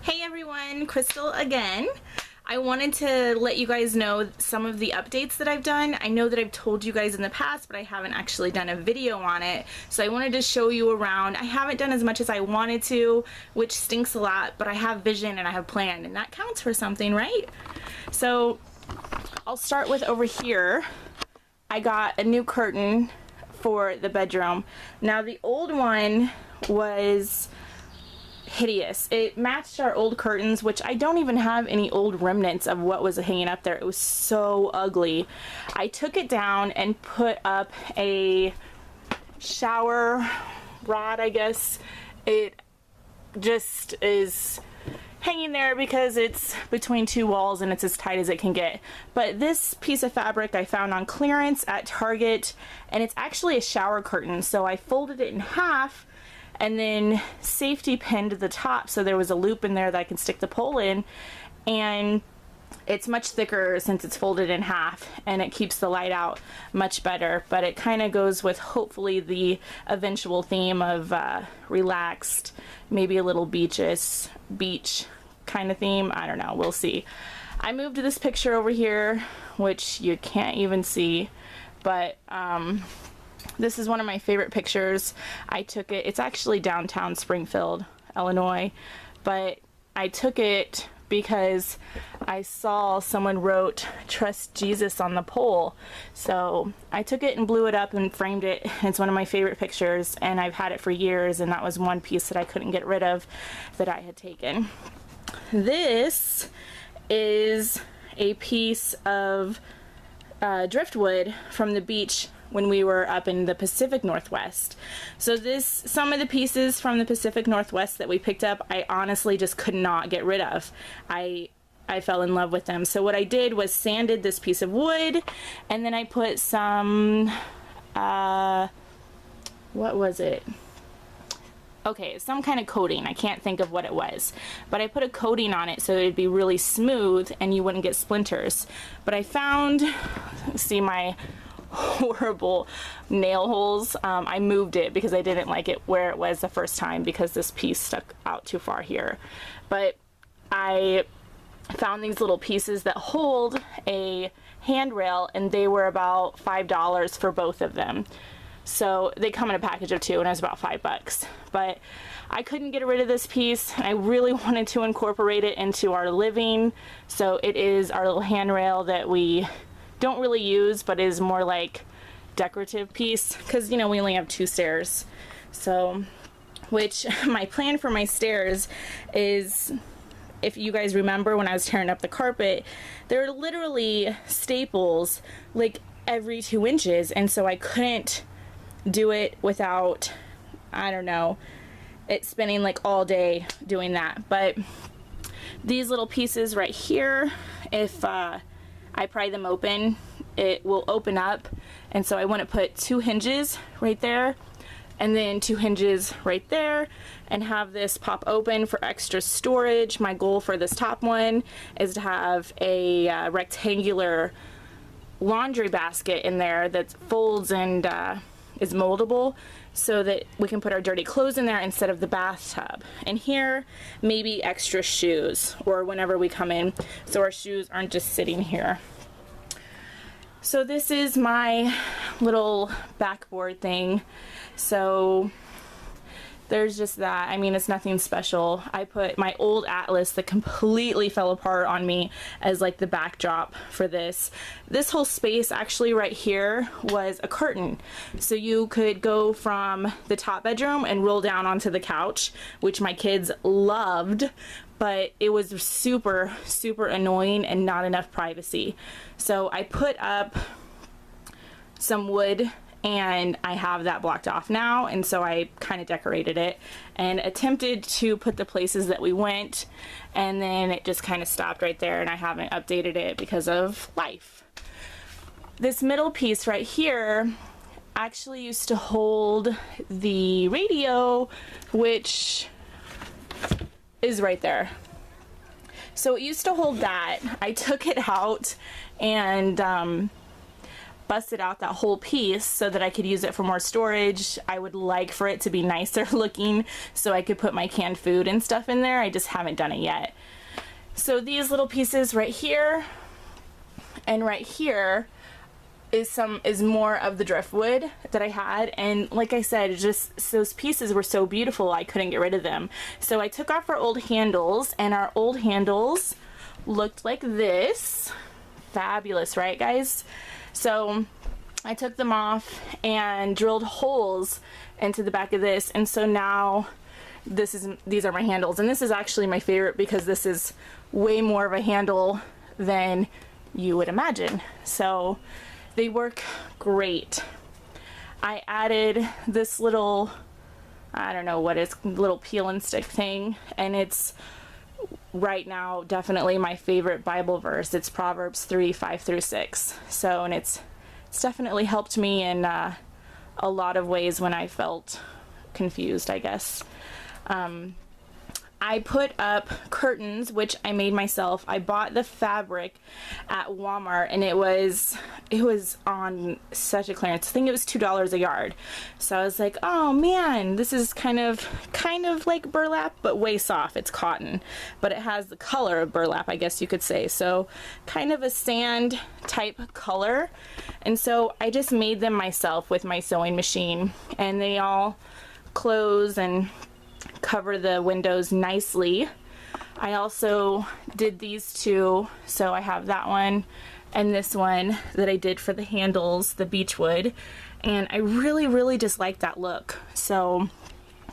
Hey everyone, Crystal again. I wanted to let you guys know some of the updates that I've done. I know that I've told you guys in the past, but I haven't actually done a video on it. So I wanted to show you around. I haven't done as much as I wanted to, which stinks a lot, but I have vision and I have plan, and that counts for something, right? So I'll start with over here. I got a new curtain for the bedroom. Now the old one was hideous. It matched our old curtains, which I don't even have any old remnants of what was hanging up there. It was so ugly. I took it down and put up a shower rod, I guess. It just is hanging there because it's between two walls and it's as tight as it can get. But this piece of fabric I found on clearance at Target, and it's actually a shower curtain. So I folded it in half and then safety pinned the top so there was a loop in there that I can stick the pole in, and it's much thicker since it's folded in half, and it keeps the light out much better. But it kind of goes with hopefully the eventual theme of relaxed, maybe a little beach kind of theme. I don't know, we'll see. I moved this picture over here, which you can't even see, but this is one of my favorite pictures. I took it, it's actually downtown Springfield, Illinois, but I took it because I saw someone wrote "Trust Jesus" on the pole. So I took it and blew it up and framed it. It's one of my favorite pictures, and I've had it for years, and that was one piece that I couldn't get rid of that I had taken. This is a piece of driftwood from the beach when we were up in the Pacific Northwest. So some of the pieces from the Pacific Northwest that we picked up, I honestly just could not get rid of. I fell in love with them. So what I did was sanded this piece of wood, and then I put some, what was it? Okay, some kind of coating. I can't think of what it was, but I put a coating on it so it'd be really smooth and you wouldn't get splinters. But I found, see my horrible nail holes. I moved it because I didn't like it where it was the first time because this piece stuck out too far here. But I found these little pieces that hold a handrail, and they were about $5 for both of them. So they come in a package of two, and it was about $5. But I couldn't get rid of this piece. I really wanted to incorporate it into our living. So it is our little handrail that we don't really use, but is more like decorative piece because, you know, we only have 2 stairs. So, which my plan for my stairs is, if you guys remember when I was tearing up the carpet, there are literally staples like every 2 inches, and so I couldn't do it without, I don't know, it spending like all day doing that. But these little pieces right here, if I pry them open, it will open up, and so I want to put 2 hinges right there and then 2 hinges right there and have this pop open for extra storage. My goal for this top one is to have a rectangular laundry basket in there that folds and is moldable, so that we can put our dirty clothes in there instead of the bathtub. And here, maybe extra shoes, or whenever we come in, so our shoes aren't just sitting here. So this is my little backboard thing. So there's just that. I mean, it's nothing special. I put my old atlas that completely fell apart on me as like the backdrop for this. This whole space actually right here was a curtain. So you could go from the top bedroom and roll down onto the couch, which my kids loved, but it was super, super annoying and not enough privacy. So I put up some wood, and I have that blocked off now, and so I kind of decorated it and attempted to put the places that we went, and then it just kind of stopped right there, and I haven't updated it because of life. This middle piece right here actually used to hold the radio, which is right there. So it used to hold that. I took it out, and busted out that whole piece so that I could use it for more storage. I would like for it to be nicer looking so I could put my canned food and stuff in there. I just haven't done it yet. So these little pieces right here and right here is more of the driftwood that I had, and like I said, just those pieces were so beautiful I couldn't get rid of them. So I took off our old handles, and our old handles looked like this. Fabulous, right guys? So I took them off and drilled holes into the back of this, and so now these are my handles, and this is actually my favorite because this is way more of a handle than you would imagine. So they work great. I added this little, I don't know what it's, little peel and stick thing, and it's right now definitely my favorite Bible verse. It's Proverbs 3:5-6. So, and it's definitely helped me in a lot of ways when I felt confused, I guess. I put up curtains, which I made myself. I bought the fabric at Walmart, and it was on such a clearance. I think it was $2 a yard. So I was like, oh man, this is kind of like burlap, but way soft. It's cotton, but it has the color of burlap, I guess you could say. So kind of a sand type color. And so I just made them myself with my sewing machine, and they all close and cover the windows nicely. I also did these two, so I have that one and this one that I did for the handles, the beechwood, and I really just like that look. So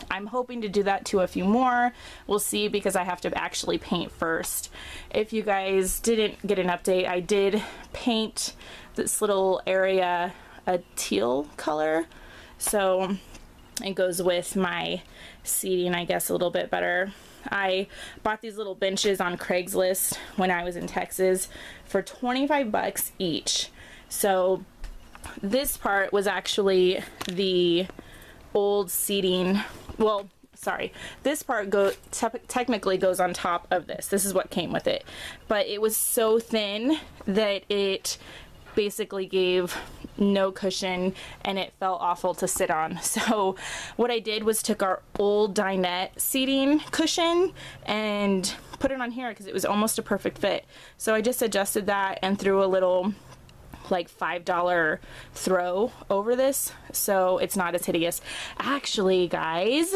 I'm hoping to do that to a few more. We'll see, because I have to actually paint first. If you guys didn't get an update, I did paint this little area a teal color, so it goes with my seating, I guess, a little bit better. I bought these little benches on Craigslist when I was in Texas for 25 bucks each. So this part was actually the old seating. Well, sorry, this part technically goes on top of this. This is what came with it, but it was so thin that it basically gave no cushion, and it felt awful to sit on. So what I did was took our old dinette seating cushion and put it on here because it was almost a perfect fit. So I just adjusted that and threw a little like $5 throw over this, so it's not as hideous. Actually, guys,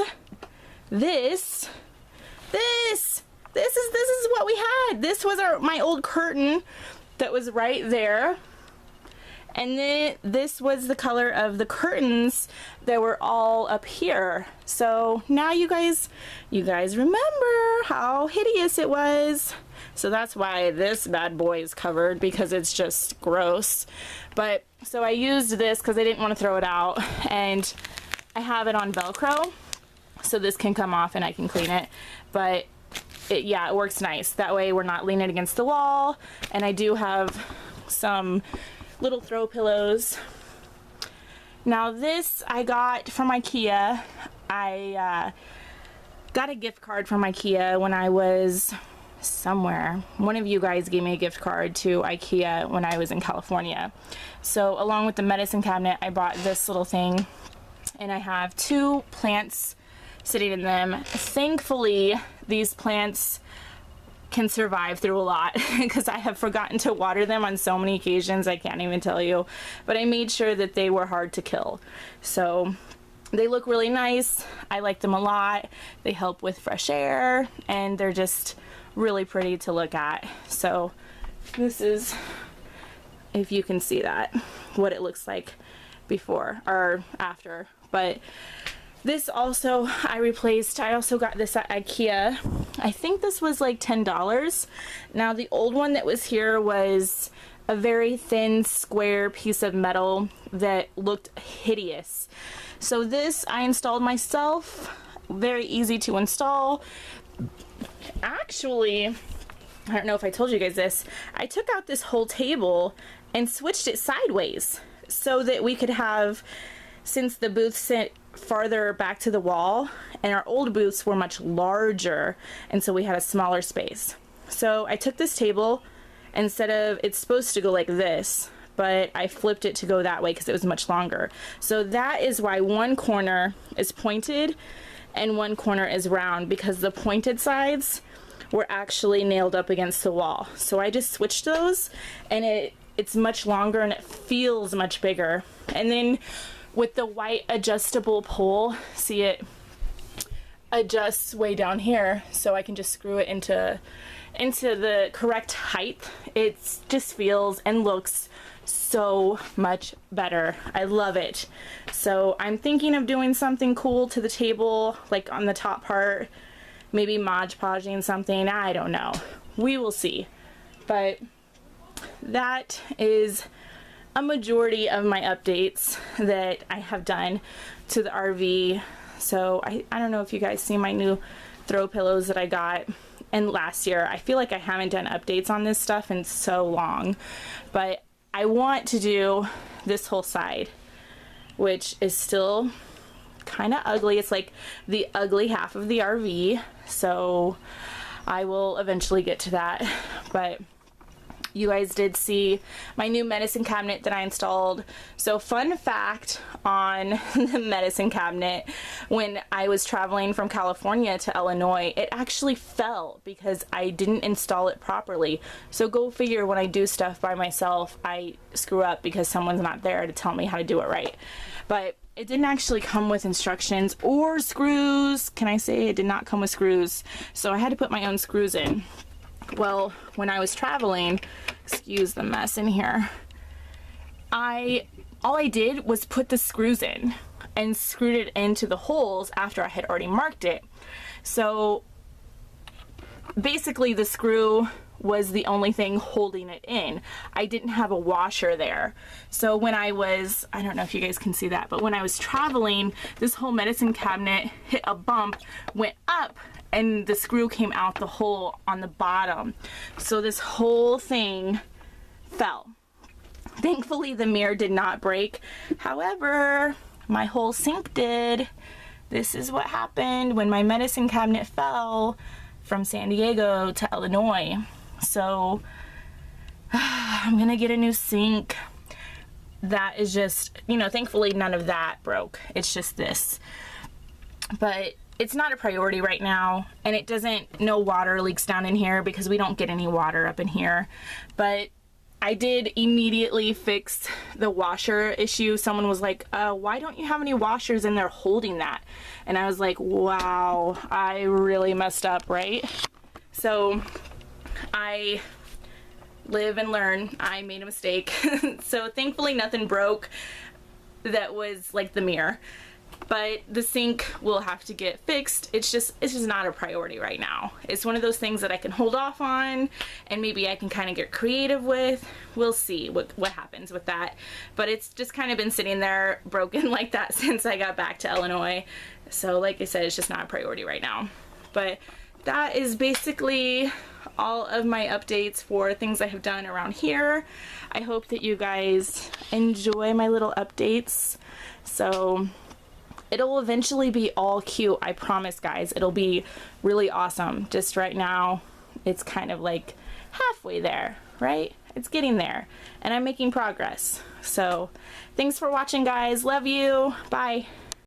this is what we had. This was my old curtain that was right there. And then this was the color of the curtains that were all up here. So now you guys remember how hideous it was. So that's why this bad boy is covered, because it's just gross. But so I used this because I didn't want to throw it out, and I have it on Velcro, so this can come off and I can clean it. But yeah, it works nice. That way we're not leaning against the wall. And I do have some little throw pillows. Now this I got from IKEA. I got a gift card from IKEA when I was somewhere. One of you guys gave me a gift card to IKEA when I was in California. So along with the medicine cabinet, I bought this little thing, and I have 2 plants sitting in them. Thankfully, these plants can survive through a lot because I have forgotten to water them on so many occasions, I can't even tell you. But I made sure that they were hard to kill. So they look really nice. I like them a lot. They help with fresh air, and they're just really pretty to look at. So this is, if you can see that, what it looks like before or after. But this also I also got this at IKEA. I think this was like $10. Now the old one that was here was a very thin square piece of metal that looked hideous. So this I installed myself. Very easy to install. Actually, I don't know if I told you guys this, I took out this whole table and switched it sideways so that we could have, since the booths sit farther back to the wall and our old booths were much larger, and so we had a smaller space. So I took this table, instead of, it's supposed to go like this, but I flipped it to go that way because it was much longer. So that is why one corner is pointed and one corner is round, because the pointed sides were actually nailed up against the wall. So I just switched those, and it's much longer and it feels much bigger. And then with the white adjustable pole, see, it adjusts way down here, so I can just screw it into the correct height. It just feels and looks so much better. I love it. So I'm thinking of doing something cool to the table, like on the top part, maybe Mod Podging something. I don't know. We will see. But that is a majority of my updates that I have done to the RV. So I don't know if you guys see my new throw pillows that I got in last year. I feel like I haven't done updates on this stuff in so long, but I want to do this whole side, which is still kind of ugly. It's like the ugly half of the RV, so I will eventually get to that. But you guys did see my new medicine cabinet that I installed. So fun fact on the medicine cabinet, when I was traveling from California to Illinois, it actually fell because I didn't install it properly. So go figure, when I do stuff by myself, I screw up because someone's not there to tell me how to do it right. But it didn't actually come with instructions or screws. Can I say it did not come with screws? So I had to put my own screws in. Well, when I was traveling, excuse the mess in here, all I did was put the screws in and screwed it into the holes after I had already marked it. So basically the screw was the only thing holding it in. I didn't have a washer there. So when I don't know if you guys can see that, but when I was traveling, this whole medicine cabinet hit a bump, went up, and the screw came out the hole on the bottom. So this whole thing fell. Thankfully, the mirror did not break. However, my whole sink did. This is what happened when my medicine cabinet fell from San Diego to Illinois. So I'm gonna get a new sink. That is just, you know, thankfully none of that broke. It's just this. But it's not a priority right now, and it doesn't, no water leaks down in here because we don't get any water up in here. But I did immediately fix the washer issue. Someone was like, why don't you have any washers in there holding that? And I was like, wow, I really messed up, right? So I live and learn. I made a mistake. So thankfully nothing broke that was like the mirror. But the sink will have to get fixed. It's just not a priority right now. It's one of those things that I can hold off on, and maybe I can kind of get creative with. We'll see what happens with that. But it's just kind of been sitting there broken like that since I got back to Illinois. So like I said, it's just not a priority right now. But that is basically all of my updates for things I have done around here. I hope that you guys enjoy my little updates. So it'll eventually be all cute, I promise, guys. It'll be really awesome. Just right now, it's kind of like halfway there, right? It's getting there, and I'm making progress. So thanks for watching, guys. Love you. Bye.